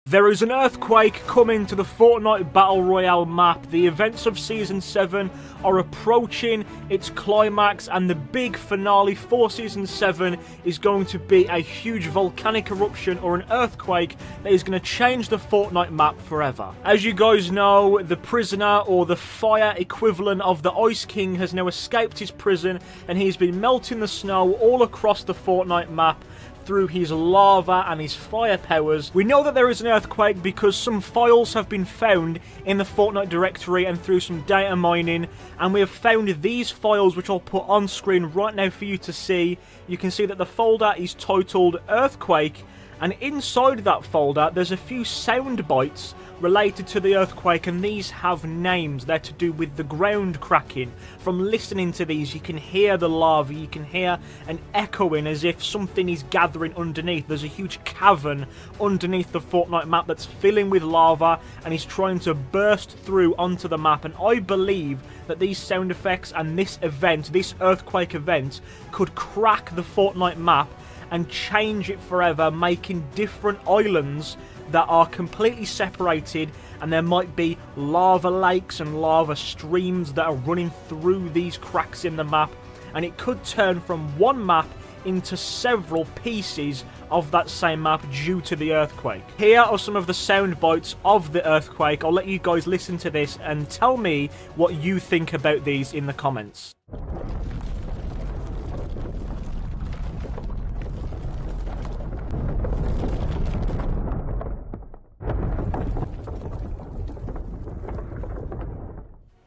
There is an earthquake coming to the Fortnite Battle Royale map. The events of Season 7 are approaching its climax, and the big finale for Season 7 is going to be a huge volcanic eruption or an earthquake that is going to change the Fortnite map forever. As you guys know, the prisoner, or the fire equivalent of the Ice King, has now escaped his prison, and he's been melting the snow all across the Fortnite map through his lava and his fire powers. We know that there is an earthquake because some files have been found in the Fortnite directory and through some data mining, and we have found these files, which I'll put on screen right now for you to see. You can see that the folder is titled Earthquake, and inside that folder there's a few sound bites related to the earthquake, and these have names. They're to do with the ground cracking. From listening to these, you can hear the lava, you can hear an echoing as if something is gathering underneath. There's a huge cavern underneath the Fortnite map that's filling with lava and is trying to burst through onto the map, and I believe that these sound effects and this event, this earthquake event, could crack the Fortnite map and change it forever, making different islands that are completely separated, and there might be lava lakes and lava streams that are running through these cracks in the map, and it could turn from one map into several pieces of that same map due to the earthquake. Here are some of the sound bites of the earthquake. I'll let you guys listen to this and tell me what you think about these in the comments.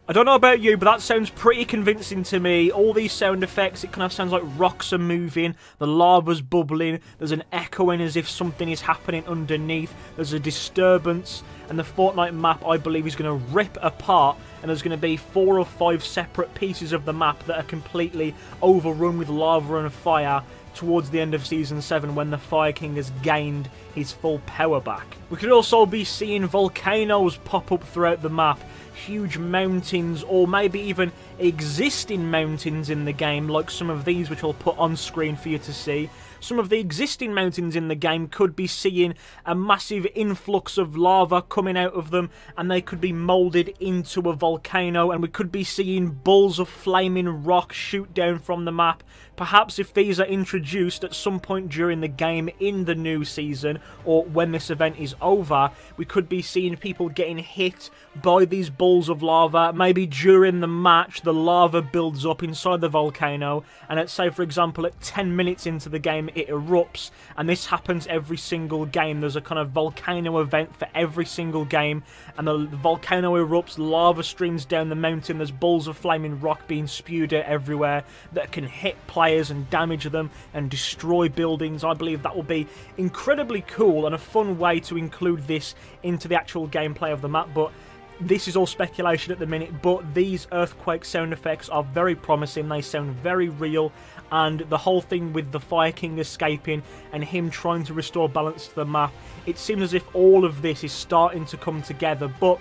I don't know about you, but that sounds pretty convincing to me. All these sound effects, it kind of sounds like rocks are moving, the lava's bubbling, there's an echoing as if something is happening underneath, there's a disturbance, and the Fortnite map, I believe, is going to rip apart, and there's going to be 4 or 5 separate pieces of the map that are completely overrun with lava and fire towards the end of Season 7 when the Fire King has gained his full power back. We could also be seeing volcanoes pop up throughout the map, huge mountains, or maybe even existing mountains in the game, like some of these which I'll put on screen for you to see. Some of the existing mountains in the game could be seeing a massive influx of lava coming out of them, and they could be moulded into a volcano, and we could be seeing balls of flaming rock shoot down from the map. Perhaps if these are introduced at some point during the game in the new season, or when this event is over, we could be seeing people getting hit by these balls of lava. Maybe during the match the lava builds up inside the volcano, and let's say for example at 10 minutes into the game it erupts, and this happens every single game. There's a kind of volcano event for every single game, and the volcano erupts, lava streams down the mountain, there's balls of flaming rock being spewed out everywhere that can hit players and damage them and destroy buildings. I believe that will be incredibly cool and a fun way to include this into the actual gameplay of the map, but this is all speculation at the minute. But these earthquake sound effects are very promising, they sound very real, and the whole thing with the Fire King escaping and him trying to restore balance to the map, it seems as if all of this is starting to come together. But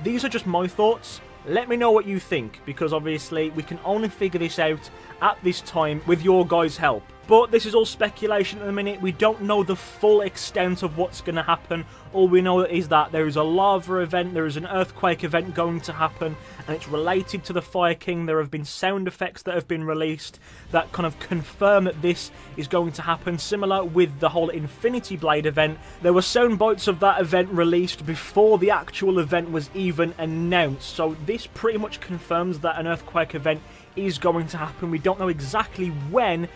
these are just my thoughts. Let me know what you think, because obviously we can only figure this out at this time with your guys' help. But this is all speculation at the minute. We don't know the full extent of what's going to happen. All we know is that there is a lava event, there is an earthquake event going to happen, and it's related to the Fire King. There have been sound effects that have been released that kind of confirm that this is going to happen. Similar with the whole Infinity Blade event, there were sound bites of that event released before the actual event was even announced. So this pretty much confirms that an earthquake event is going to happen. We don't know exactly when,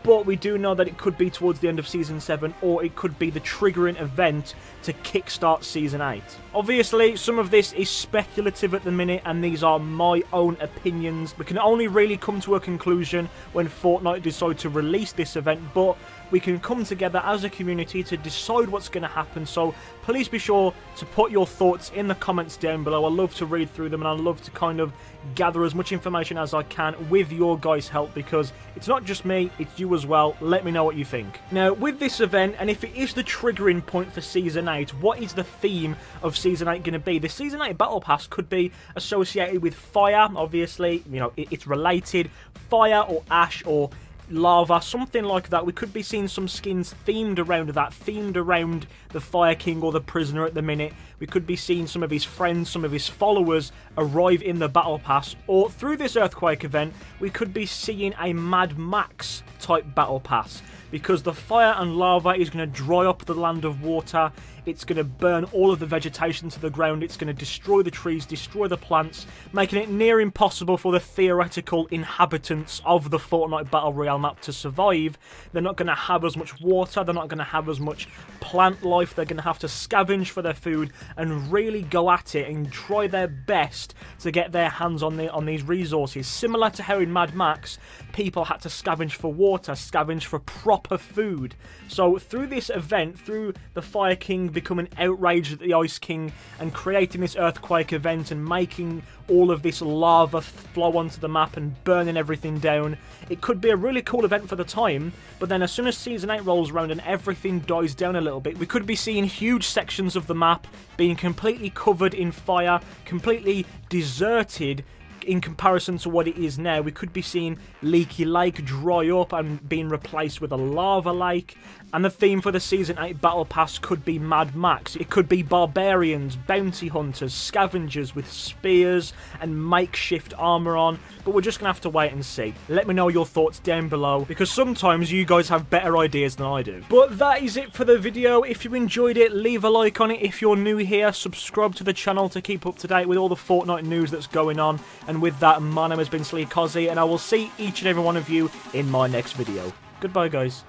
but we do know that it could be towards the end of Season 7, or it could be the triggering event to kickstart Season 8. Obviously, some of this is speculative at the minute, and these are my own opinions. We can only really come to a conclusion when Fortnite decide to release this event, but we can come together as a community to decide what's going to happen. So please be sure to put your thoughts in the comments down below. I love to read through them, and I love to kind of gather as much information as I can with your guys' help, because it's not just me, it's you as well. Let me know what you think. Now, with this event, and if it is the triggering point for Season 8, what is the theme of Season 8 going to be? The Season 8 Battle Pass could be associated with fire, obviously, you know, it's related. Fire or ash or lava, something like that. We could be seeing some skins themed around that, themed around the Fire King or the prisoner at the minute. We could be seeing some of his friends, some of his followers arrive in the battle pass, or through this earthquake event, we could be seeing a Mad Max type battle pass, because the fire and lava is going to dry up the land of water. It's going to burn all of the vegetation to the ground. It's going to destroy the trees, destroy the plants, making it near impossible for the theoretical inhabitants of the Fortnite Battle Royale map to survive. They're not going to have as much water. They're not going to have as much plant life. They're going to have to scavenge for their food and really go at it and try their best to get their hands on these resources. Similar to how in Mad Max, people had to scavenge for water, scavenge for proper food. So through this event, through the Fire King becoming outraged at the Ice King and creating this earthquake event and making all of this lava flow onto the map and burning everything down, it could be a really cool event for the time. But then as soon as Season 8 rolls around and everything dies down a little bit, we could be seeing huge sections of the map being completely covered in fire, completely deserted in comparison to what it is now. We could be seeing Leaky Lake dry up and being replaced with a lava lake. And the theme for the Season 8 Battle Pass could be Mad Max. It could be barbarians, bounty hunters, scavengers with spears and makeshift armor on. But we're just going to have to wait and see. Let me know your thoughts down below, because sometimes you guys have better ideas than I do. But that is it for the video. If you enjoyed it, leave a like on it. If you're new here, subscribe to the channel to keep up to date with all the Fortnite news that's going on. And with that, my name has been Sleekozzy, and I will see each and every one of you in my next video. Goodbye, guys.